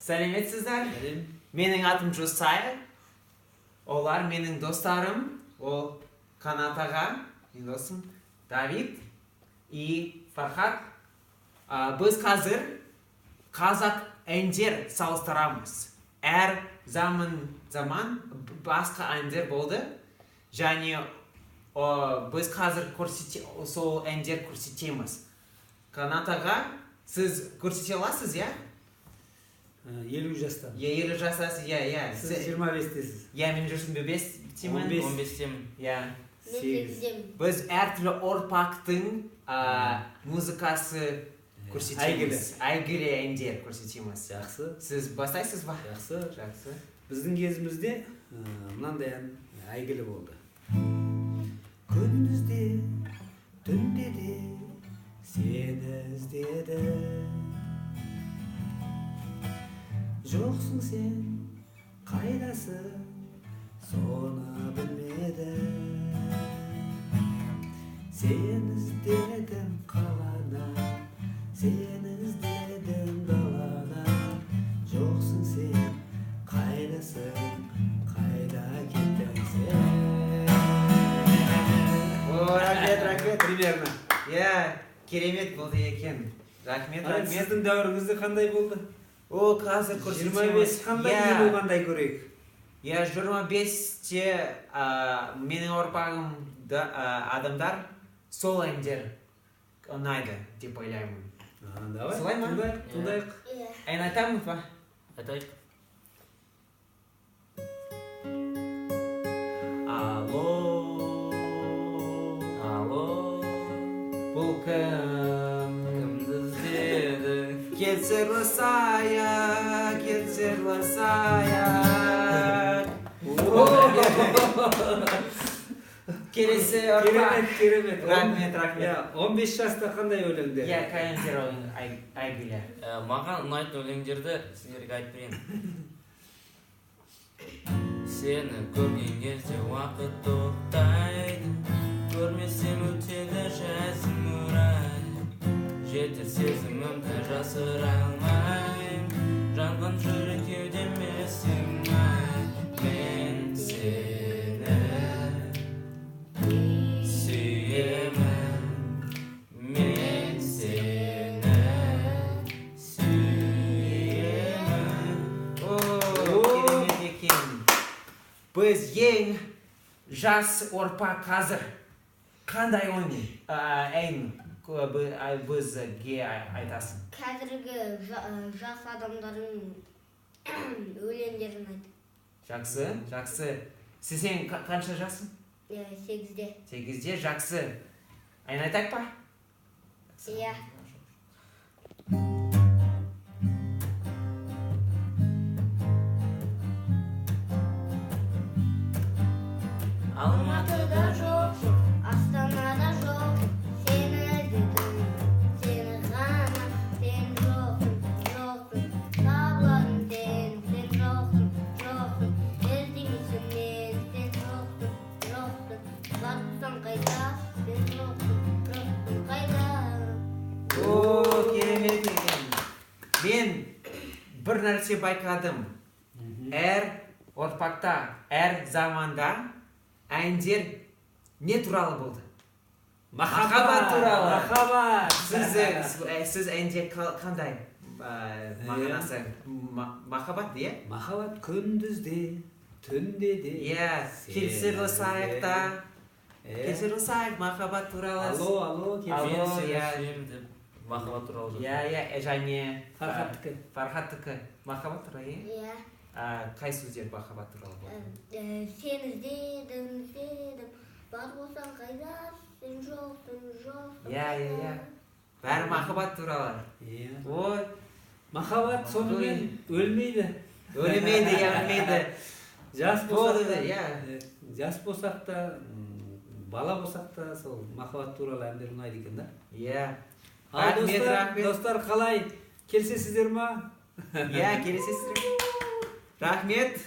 Сәлеметсіздер? Менің атым Жусай. Олар менің достарым. Ол Қанат аға, менің досым Давид и Фархат. Біз қазір қазақ әндер салыстырамыз. Әр заман басқа әндер болды. Және біз қазір сол әндер көрсетеміз. Қанат аға, сіз көрсете аласыз, иә? 50 жаста. 50 жастасыз, иә. Сіз 25-тесіз. Иә, мен 25-темін. 15-темін. Иә. 8. Біз әртүрлі ұрпақтың музыкасы көрсетеміз. Әйгілі әндер көрсетеміз. Жақсы. Сіз бастайсыз ба? Жақсы. Біздің кезімізде мынандай ән әйгілі болды. Күндізде, түнде де сені іздедім. Жоқсың сен, қайдасың, соны білмедім. Сені іздедім қалада, сені іздедім далада. Жоқсың сен, қайдасың, қайда кеттің сен. Рахмет. Примерно. Иә, керемет болды екен. Рахмет. Сіздің дәуіріңізде қандай болды? О, қазір көрсетеміз. 25 қандай не болғандай көрейік? Иә, 25-те менің ұрпағымда адамдар сол әндер ұнайды деп ойлаймын. Давай, Солай ма? тыңдайық. Ән айтамыз ба? Айтайық. Алло, Бұл кім? кімді іздеді? Келсерлі саяқ. Келесі ұрпақ. Керемет. Рахмет. 15 жаста қандай өлеңдер? Иә, қайынсер әйгілі. Маған ұнайтын өлеңдерді сіздерге айтып берейін. Сені көрген кезде уақыт тоқтайды, көрмесем өтеді жазым ұрай. Жетер сезімімді жасыра алмаймын, жанған жүрек кеудеме сыймай. Мен сені сүйемін, мен сені сүйемін. Керемет екен. Біз ең жас ұрпақ қазір қандай ән бізге айтасың? Қазіргі жас адамдардың өлеңдерін айт. Жақсы. Сен қанша жассың? 8-де. 8-де, жақсы. Ән айтайық па? Иә. Алматыда жоқ, Астанада жоқ, сені іздедім, сені ғана, сен жоқсың, табыларым сен жоқсың, іздемейсің мен, сен жоқсың, барсаң қайда, сен жоқсың, қайда. Керемет екен. Мен бір нәрсе байқадым. Әр ұрпақта, әр заманда әндер не туралы болды? Махаббат туралы. Махаббат. Сіз әндер қандай мағынасы? Махаббат, иә? Махаббат күндізде, түнде де. Иә, келсерлі саяқта. Келсерлі саяқ, махаббат туралы. Алло, Мен сені сүйемін деп махаббат туралы. Иә, және Фархаттікі. махаббат туралы, иә? Иә. Қай сөздер махаббат туралы болды? Сені іздедім, бар болсаң қайда, сен жоқсың. Иә. Бәрі махаббат туралы. Ой. Махаббат сонымен өлмейді. Өлмейді. Жас Жас болсақ та, бала болсақ та, сол махаббат туралы әндер ұнайды екен да. Иә. Ал достар қалай? Келсесіздер ма? Иә, келесесіздер. Рахмет.